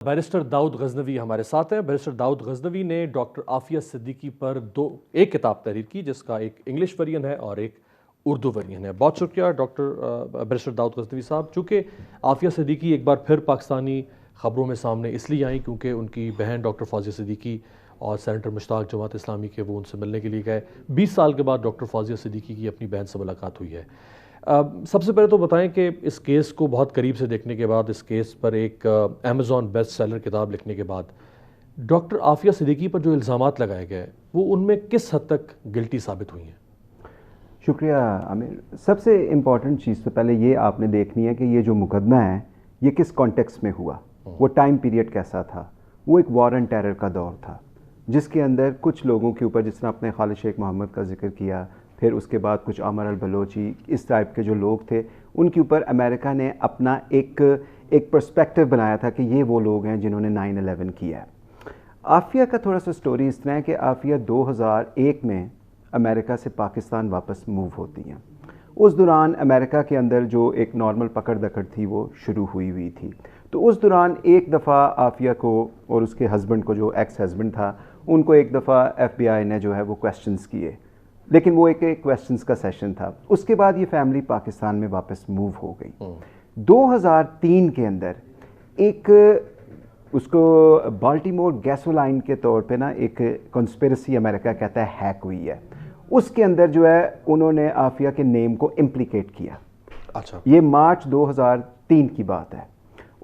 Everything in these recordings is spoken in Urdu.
بیرسٹر داؤد غزنوی ہمارے ساتھ ہیں۔ بیرسٹر داؤد غزنوی نے ڈاکٹر عافیہ صدیقی پر ایک کتاب تحریر کی جس کا ایک انگلش ورژن ہے اور ایک اردو ورژن ہے۔ بہت شکریہ ڈاکٹر بیرسٹر داؤد غزنوی صاحب۔ چونکہ عافیہ صدیقی ایک بار پھر پاکستانی خبروں میں سامنے اس لیے آئیں کیونکہ ان کی بہن ڈاکٹر فوزیہ صدیقی اور سینیٹر مشتاق جماعت اسلامی کے وہ ان سے ملنے کے لیے گئے۔ 20 سال کے بعد ڈاکٹر فوزیہ صدیقی کی اپنی بہن سے ملاقات ہوئی ہے۔ سب سے پہلے تو بتائیں کہ اس کیس کو بہت قریب سے دیکھنے کے بعد، اس کیس پر ایک امیزون بیسٹ سیلر کتاب لکھنے کے بعد، ڈاکٹر عافیہ صدیقی پر جو الزامات لگائے گئے وہ ان میں کس حد تک گلٹی ثابت ہوئی ہیں؟ شکریہ عامر۔ سب سے امپورٹنٹ چیز تو پہلے یہ آپ نے دیکھنی ہے کہ یہ جو مقدمہ ہے یہ کس کانٹیکس میں ہوا، وہ ٹائم پیریڈ کیسا تھا۔ وہ ایک وار اینڈ ٹیرر کا دور تھا جس کے اندر کچھ لوگوں کے اوپر، جس نے اپنے خالد شیخ محمد کا ذکر کیا، پھر اس کے بعد کچھ عامر البلوچی، اس ٹائپ کے جو لوگ تھے، ان کے اوپر امریکہ نے اپنا ایک پرسپیکٹو بنایا تھا کہ یہ وہ لوگ ہیں جنہوں نے 9/11 کیا ہے۔ عافیہ کا تھوڑا سا سٹوری اس طرح ہے کہ عافیہ 2001 میں امریکہ سے پاکستان واپس موو ہوتی ہیں۔ اس دوران امریکہ کے اندر جو ایک نارمل پکڑ دکڑ تھی وہ شروع ہوئی تھی۔ تو اس دوران ایک دفعہ عافیہ کو اور اس کے ہسبینڈ کو، جو ایکس ہسبینڈ تھا، ان کو ایک دفعہ FBI نے جو ہے وہ کویسچنز کیے، لیکن وہ ایک کویسچنز کا سیشن تھا۔ اس کے بعد یہ فیملی پاکستان میں واپس موو ہو گئی۔ 2003 کے اندر ایک اس کو بالٹیمور گیسو لائن کے طور پہ نا ایک کنسپیرسی امریکہ کہتا ہے ہیک ہوئی ہے۔ اس کے اندر جو ہے انہوں نے عافیہ کے نیم کو امپلیکیٹ کیا۔ اچھا، یہ مارچ 2003 کی بات ہے۔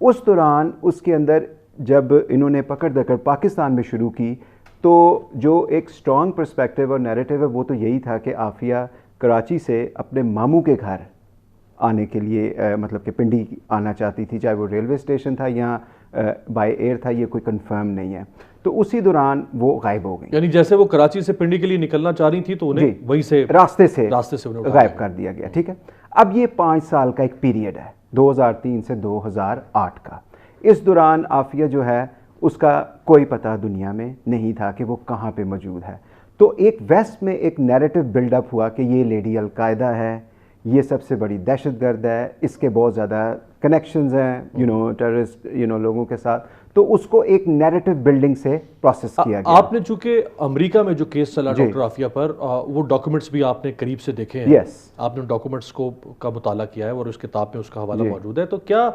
اس دوران اس کے اندر جب انہوں نے پکڑ دکڑ پاکستان میں شروع کی تو جو ایک سٹرانگ پرسپیکٹیو اور نیریٹیو ہے وہ تو یہی تھا کہ عافیہ کراچی سے اپنے ماموں کے گھر آنے کے لیے مطلب کہ پنڈی آنا چاہتی تھی، چاہے وہ ریلوے اسٹیشن تھا یا بائی ایئر تھا، یہ کوئی کنفرم نہیں ہے۔ تو اسی دوران وہ غائب ہو گئی، یعنی جیسے وہ کراچی سے پنڈی کے لیے نکلنا چاہ رہی تھی تو انہیں وہیں سے راستے سے انہیں غائب کر دیا گیا۔ ٹھیک ہے، اب یہ 5 سال کا ایک پیریڈ ہے، 2003 سے 2008 کا۔ اس دوران عافیہ جو ہے اس کا کوئی پتہ دنیا میں نہیں تھا کہ وہ کہاں پہ موجود ہے۔ تو ایک ویسٹ میں ایک نیریٹو بلڈ اپ ہوا کہ یہ لیڈی القاعدہ ہے، یہ سب سے بڑی دہشت گرد ہے، اس کے بہت زیادہ کنیکشنز ہیں ٹیررسٹ لوگوں کے ساتھ۔ تو اس کو ایک نیریٹو بلڈنگ سے پروسیس کیا گیا۔ آپ نے چونکہ امریکہ میں جو کیس چلا ڈاکٹر عافیہ پر، وہ ڈاکومنٹس بھی آپ نے قریب سے دیکھے ہیں۔ آپ نے ڈاکومنٹس کا مطالعہ کیا ہے اور اس کتاب میں اس کا حوالہ موجود ہے۔ تو کیا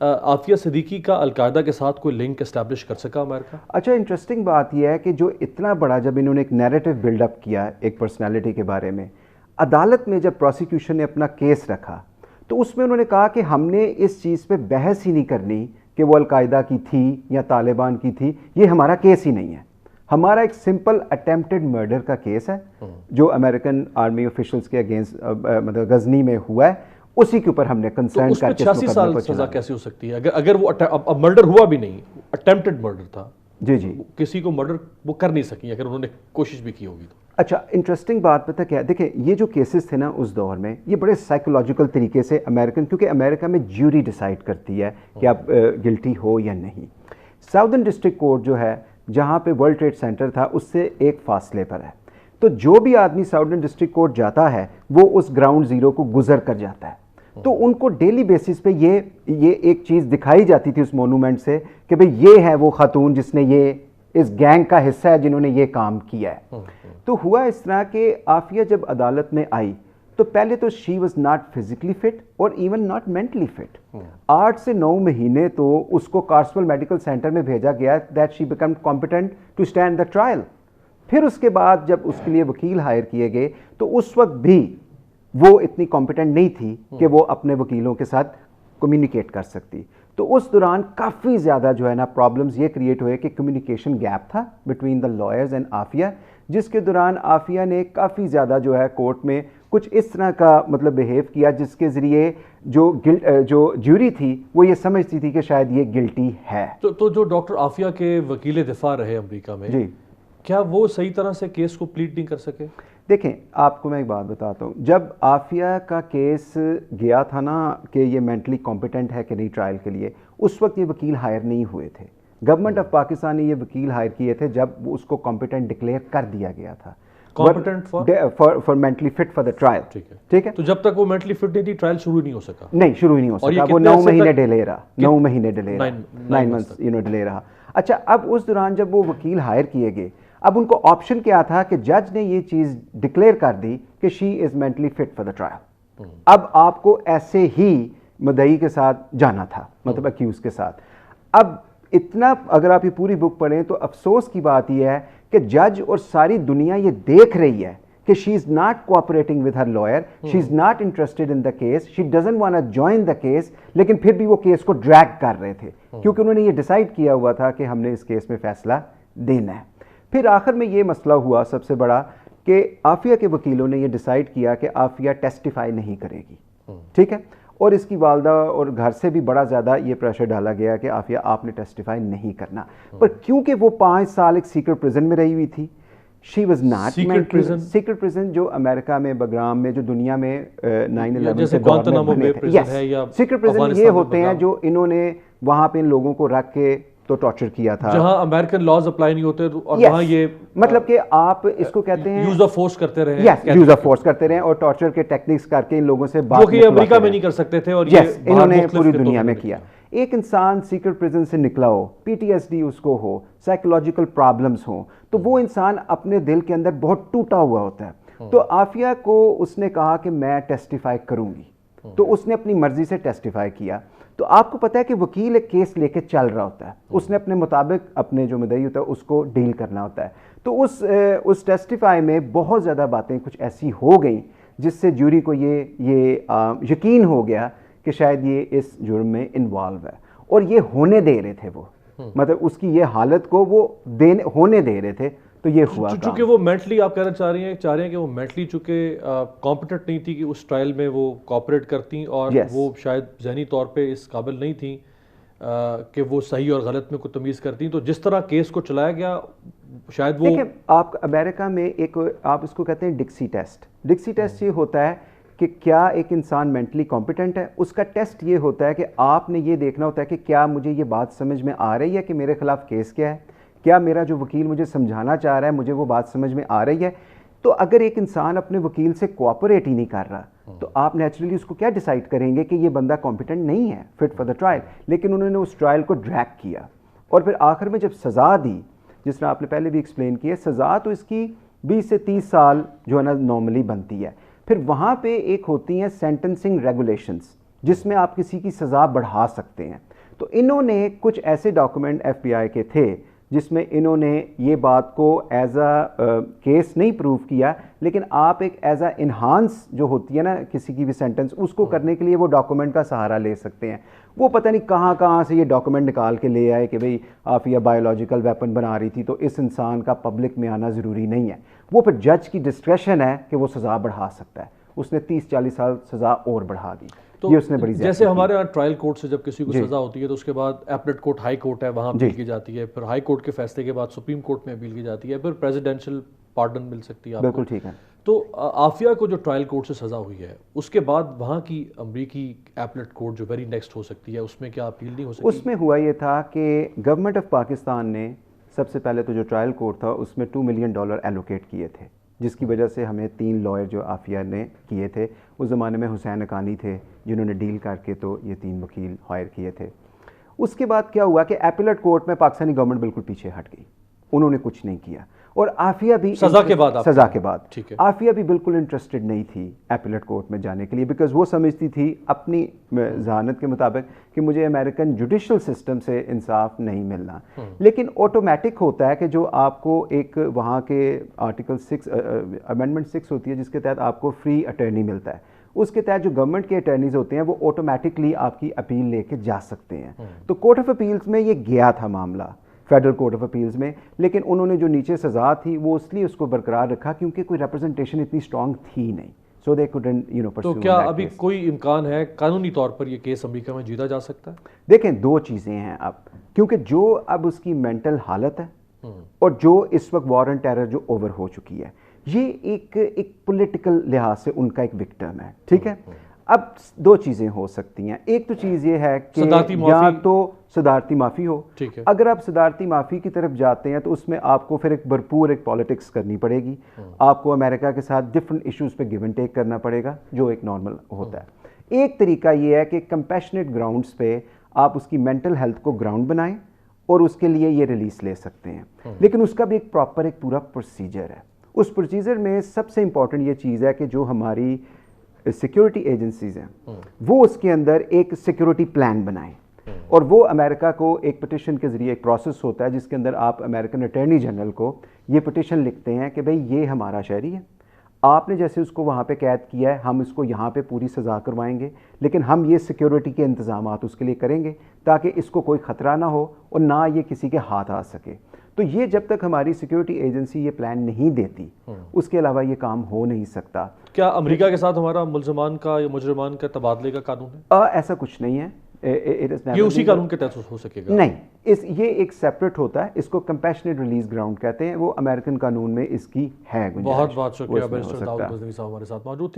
عافیہ صدیقی کا القاعدہ کے ساتھ کوئی لنک اسٹیبلش کر سکا امریکہ؟ اچھا، انٹرسٹنگ بات یہ ہے کہ جو اتنا بڑا جب انہوں نے ایک نیریٹو بلڈ اپ کیا ایک پرسنالٹی کے بارے میں، عدالت میں جب پروسیکیوشن نے اپنا کیس رکھا تو اس میں انہوں نے کہا کہ ہم نے اس چیز پہ بحث ہی نہیں کرنی کہ وہ القاعدہ کی تھی یا طالبان کی تھی، یہ ہمارا کیس ہی نہیں ہے۔ ہمارا ایک سمپل اٹیمپٹڈ مرڈر کا کیس ہے جو امریکن آرمی آفیشلز کے اگینسٹ مطلب غزنی میں ہوا ہے، اسی کے اوپر ہم نے کنسرن کر کے 86 سال سزا کیسے ہو سکتی ہے اگر وہ اب مرڈر ہوا بھی نہیں، اٹیمپٹڈ مرڈر تھا؟ جی کسی کو مرڈر وہ کر نہیں سکی اگر انہوں نے کوشش بھی کی ہوگی تو۔ اچھا، انٹرسٹنگ بات پتہ کیا ہے، دیکھیں یہ جو کیسز تھے نا اس دور میں، یہ بڑے سائیکولوجیکل طریقے سے کیونکہ امریکہ میں جیوری ڈیسائیڈ کرتی ہے کہ آپ گلٹی ہو یا نہیں۔ ساؤدرن ڈسٹرکٹ کورٹ جو ہے جہاں پہ ورلڈ ٹریڈ سینٹر تھا اس سے ایک فاصلے پر ہے، تو جو بھی آدمی ساؤدرن ڈسٹرکٹ کورٹ جاتا ہے وہ اس گراؤنڈ زیرو کو گزر کر جاتا ہے۔ تو ان کو ڈیلی بیسس پہ یہ ایک چیز دکھائی جاتی تھی اس مونومنٹ سے کہ بھئی یہ ہے وہ خاتون جس نے یہ اس گینگ کا حصہ ہے جنہوں نے یہ کام کیا ہے۔ تو ہوا اس طرح کہ عافیہ جب عدالت میں آئی تو پہلے تو she was not physically fit اور ایون ناٹ مینٹلی فٹ۔ 8 سے 9 مہینے تو اس کو کارسول میڈیکل سینٹر میں بھیجا گیا that she became competent to stand the trial. پھر اس کے بعد جب اس کے لیے وکیل ہائر کیے گئے تو اس وقت بھی وہ اتنی کمپیٹنٹ نہیں تھی کہ وہ اپنے وکیلوں کے ساتھ کمیونیکیٹ کر سکتی۔ تو اس دوران کافی زیادہ جو ہے نا پرابلمز یہ کریٹ ہوئے کہ کمیونیکیشن گیپ تھا between the lawyers and Aafia, جس کے دوران عافیہ نے کافی زیادہ جو ہے کورٹ میں کچھ اس طرح کا مطلب بیہیو کیا جس کے ذریعے جو جیوری تھی وہ یہ سمجھتی تھی کہ شاید یہ گلٹی ہے۔ تو جو ڈاکٹر عافیہ کے وکیل دفاع رہے امریکہ میں، کیا وہ صحیح طرح سے کیس کو پلیٹ نہیں کر سکے؟ دیکھیں آپ کو میں ایک بات بتاتا ہوں، جب عافیہ کا کیس گیا تھا نا کہ یہ مینٹلی کمپیٹنٹ ہے کہ نہیں ٹرائل کے لیے، اس وقت یہ وکیل ہائر نہیں ہوئے تھے۔ گورنمنٹ آف پاکستان نے یہ وکیل ہائر کیے تھے جب اس کو کمپیٹنٹ ڈکلیئر کر دیا گیا تھا۔ Competent for mentally fit for the trial. ٹھیک ہے. تو جب تک وہ mentally fit نہیں تھی ٹرائل شروع نہیں ہو سکا. نہیں شروع ہی نہیں ہو سکا. وہ 9 مہینے ڈیلے رہا. 9 مہینے ڈیلے رہا. 9 months ڈیلے رہا. اچھا اب اس دوران جب وہ وکیل ہائر کیے گئے, اب ان کو آپشن کیا تھا کہ جج نے یہ چیز ڈکلیئر کر دی کہ she is mentally fit for the trial. اب آپ کو ایسے ہی مدعی کے ساتھ جانا تھا, مطلب اکیوز کے ساتھ. اب اتنا اگر آپ یہ پوری بک پڑھیں تو افسوس کی بات یہ ہے کہ جج اور ساری دنیا یہ دیکھ رہی ہے کہ she is not cooperating with her lawyer, she is not interested in the case, she doesn't want to join the case, لیکن پھر بھی وہ کیس کو ڈریگ کر رہے تھے کیونکہ انہوں نے یہ ڈیسائیڈ کیا ہوا تھا کہ ہم نے اس کیس میں فیصلہ دینا ہے. پھر آخر میں یہ مسئلہ ہوا سب سے بڑا کہ عافیہ کے وکیلوں نے یہ ڈیسائیڈ کیا کہ عافیہ ٹیسٹیفائی نہیں کرے گی. ٹھیک ہے. اور اس کی والدہ اور گھر سے بھی بڑا زیادہ یہ پریشر ڈالا گیا کہ عافیہ آپ نے ٹیسٹیفائی نہیں کرنا. پر کیونکہ وہ 5 سال ایک سیکرٹ پرزن میں رہی ہوئی تھی, شی واز ناٹ سیکرٹ پرزن جو امریکہ میں بگرام میں جو دنیا میں 9/11 سے دور میں بنے تھے. سیکرٹ پرزن یہ ہوتے ہیں جو انہوں نے وہاں پہ ان لوگوں کو رکھ کے تو ٹارچر کیا تھا, جہاں امریکن لاز اپلائی نہیں ہوتے اور وہاں یہ مطلب کہ آپ اس کو کہتے ہیں یوز آف فورس کرتے رہے, یوز آف فورس کرتے رہے اور ٹارچر کے ٹیکنیکس کر کے ان لوگوں سے بات, جو کہ امریکہ میں نہیں کر سکتے تھے اور یہ انہوں نے پوری دنیا میں کیا. ایک انسان سیکرٹ پرزن سے نکلا ہو, پی ٹی ایس ڈی اس کو ہو, سائیکولوجیکل پرابلمس ہوں, تو وہ انسان اپنے دل کے اندر بہت ٹوٹا ہوا ہوتا ہے. تو عافیہ کو اس نے کہا کہ میں ٹیسٹیفائی کروں گی, تو اس نے اپنی مرضی سے ٹیسٹیفائی کیا. تو آپ کو پتا ہے کہ وکیل ایک کیس لے کے چل رہا ہوتا ہے, اس نے اپنے مطابق اپنے جو مدعی ہوتا ہے اس کو ڈیل کرنا ہوتا ہے. تو اس ٹیسٹیفائی میں بہت زیادہ باتیں کچھ ایسی ہو گئیں جس سے جوری کو یہ یقین ہو گیا کہ شاید یہ اس جرم میں انوالو ہے, اور یہ ہونے دے رہے تھے. وہ مطلب اس کی یہ حالت کو وہ ہونے دے رہے تھے. تو یہ ہوا چونکہ وہ مینٹلی, آپ کہنا چاہ رہے ہیں کہ وہ مینٹلی چونکہ کمپیٹنٹ نہیں تھی کہ اس ٹرائل میں وہ کوآپریٹ کرتی, اور وہ شاید ذہنی طور پہ اس قابل نہیں تھیں کہ وہ صحیح اور غلط میں کوئی تمیز کرتی. تو جس طرح کیس کو چلایا گیا شاید وہ آپ امریکہ میں ایک آپ اس کو کہتے ہیں ڈکسی ٹیسٹ. ڈکسی ٹیسٹ یہ ہوتا ہے کہ کیا ایک انسان مینٹلی کمپیٹنٹ ہے. اس کا ٹیسٹ یہ ہوتا ہے کہ آپ نے یہ دیکھنا ہوتا ہے کہ کیا مجھے یہ بات سمجھ میں آ رہی ہے کہ میرے خلاف کیس کیا ہے, کیا میرا جو وکیل مجھے سمجھانا چاہ رہا ہے مجھے وہ بات سمجھ میں آ رہی ہے. تو اگر ایک انسان اپنے وکیل سے کوآپریٹ ہی نہیں کر رہا تو آپ نیچرلی اس کو کیا ڈیسائیڈ کریں گے کہ یہ بندہ کمپیٹنٹ نہیں ہے, فٹ فار دا ٹرائل. لیکن انہوں نے اس ٹرائل کو ڈریگ کیا, اور پھر آخر میں جب سزا دی, جس طرح آپ نے پہلے بھی ایکسپلین کیا, سزا تو اس کی 20 سے 30 سال جو ہے نا نارملی بنتی ہے. پھر وہاں پہ ایک ہوتی ہیں سینٹنسنگ ریگولیشنز جس میں آپ کسی کی سزا بڑھا سکتے ہیں. تو انہوں نے کچھ ایسے ڈاکومنٹ ایف بی آئی کے تھے جس میں انہوں نے یہ بات کو ایز اے کیس نہیں پروو کیا, لیکن آپ ایک ایز اے انہانس جو ہوتی ہے نا کسی کی بھی سینٹنس, اس کو کرنے کے لیے وہ ڈاکومنٹ کا سہارا لے سکتے ہیں. وہ پتہ نہیں کہاں سے یہ ڈاکومنٹ نکال کے لے آئے کہ بھئی عافیہ بایولوجیکل ویپن بنا رہی تھی تو اس انسان کا پبلک میں آنا ضروری نہیں ہے. وہ پھر جج کی ڈسکریشن ہے کہ وہ سزا بڑھا سکتا ہے. اس نے 30-40 سال سزا اور بڑھا دی. تو جیسے ہمارے یہاں ٹرائل کورٹ سے جب کسی کو سزا ہوتی ہے تو اس کے بعد ایپلیٹ کورٹ ہائی کورٹ ہے, وہاں اپیل کی جاتی ہے, پھر ہائی کورٹ کے فیصلے کے بعد سپریم کورٹ میں اپیل کی جاتی ہے, پھر پریزیڈینشیل پارڈن مل سکتی ہے آپ کو. بالکل ٹھیک ہے. تو عافیہ کو جو ٹرائل کورٹ سے سزا ہوئی ہے اس کے بعد وہاں کی امریکی ایپلیٹ کورٹ جو ویری نیکسٹ ہو سکتی ہے, اس میں کیا اپیل نہیں ہو سکتی؟ اس میں ہوا یہ تھا کہ گورنمنٹ آف پاکستان نے سب سے پہلے تو جو ٹرائل کورٹ تھا اس میں $2 ملین ایلوکیٹ کیے تھے, جس کی وجہ سے ہمیں 3 لائر جو عافیہ نے کیے تھے. اس زمانے میں حسین حقانی تھے جنہوں نے ڈیل کر کے تو یہ 3 وکیل ہائر کیے تھے. اس کے بعد کیا ہوا کہ ایپلیٹ کورٹ میں پاکستانی گورنمنٹ بالکل پیچھے ہٹ گئی, انہوں نے کچھ نہیں کیا. اور عافیہ بھی سزا کے بعد عافیہ بھی بالکل انٹرسٹڈ نہیں تھی ایپلیٹ کورٹ میں جانے کے لیے, بیکاز وہ سمجھتی تھی اپنی ذہانت کے مطابق کہ مجھے امریکن جوڈیشل سسٹم سے انصاف نہیں ملنا. لیکن آٹومیٹک ہوتا ہے کہ جو آپ کو ایک وہاں کے آرٹیکل 6 امینڈمنٹ 6 ہوتی ہے جس کے تحت آپ کو فری اٹرنی ملتا ہے, اس کے تحت جو گورنمنٹ کے اٹرنیز ہوتے ہیں وہ آٹومیٹکلی آپ کی اپیل لے کے جا سکتے ہیں. تو کورٹ آف اپیلز میں یہ گیا تھا معاملہ, فیڈرل کورٹ آف اپیلز میں, لیکن انہوں نے جو نیچے سزا تھی وہ اس لیے اس کو برقرار رکھا کیونکہ کوئی ریپرزنٹیشن اتنی اسٹرانگ تھی نہیں. سو دے couldn't pursue. تو کیا ابھی کوئی امکان ہے قانونی طور پر یہ کیس امریکہ میں جیتا جا سکتا ہے؟ دیکھیں 2 چیزیں ہیں اب, کیونکہ جو اب اس کی مینٹل حالت ہے اور جو اس وقت وار اینڈ ٹیرر جو اوور ہو چکی ہے, یہ ایک پولیٹیکل لحاظ سے ان کا ایک وکٹم ہے. ٹھیک ہے. اب دو چیزیں ہو سکتی ہیں. ایک تو چیز یہ ہے کہ یا تو صدارتی معافی ہو. اگر آپ صدارتی معافی کی طرف جاتے ہیں تو اس میں آپ کو پھر ایک بھرپور ایک پالیٹکس کرنی پڑے گی. آپ کو امریکہ کے ساتھ ڈفرنٹ ایشوز پہ گیو اینڈ ٹیک کرنا پڑے گا جو ایک نارمل ہوتا ہے. ایک طریقہ یہ ہے کہ کمپیشنیٹ گراؤنڈز پہ آپ اس کی مینٹل ہیلتھ کو گراؤنڈ بنائیں اور اس کے لیے یہ ریلیز لے سکتے ہیں. لیکن اس کا بھی ایک پراپر ایک پورا پروسیجر ہے. اس پروسیجر میں سب سے امپورٹنٹ یہ چیز ہے کہ جو ہماری سیکیورٹی ایجنسیز ہیں وہ اس کے اندر ایک سیکیورٹی پلان بنائیں. اور وہ امریکہ کو ایک پٹیشن کے ذریعے ایک پروسیس ہوتا ہے جس کے اندر آپ امریکن اٹارنی جنرل کو یہ پٹیشن لکھتے ہیں کہ بھئی یہ ہمارا شہری ہے, آپ نے جیسے اس کو وہاں پہ قید کیا ہے ہم اس کو یہاں پہ پوری سزا کروائیں گے, لیکن ہم یہ سیکیورٹی کے انتظامات اس کے لیے کریں گے تاکہ اس کو کوئی خطرہ نہ ہو اور نہ یہ کسی کے ہاتھ آ سکے. تو یہ جب تک ہماری سیکیورٹی ایجنسی یہ پلان نہیں دیتی اس کے علاوہ یہ کام ہو نہیں سکتا. کیا امریکہ کے ساتھ ہمارا ملزمان کا یا مجرمان کا تبادلے کا قانون ہے؟ ایسا کچھ نہیں ہے. یہ اسی قانون کے تحت ہو سکے گا؟ نہیں, یہ ایک سیپریٹ ہوتا ہے, اس کو کمپیشنیٹ ریلیز گراؤنڈ کہتے ہیں, وہ امریکن قانون میں اس کی ہے گنجائش. بہت بہت شکریہ. بیرسٹر داؤد غزنوی صاحب ہمارے ساتھ موجود تھے.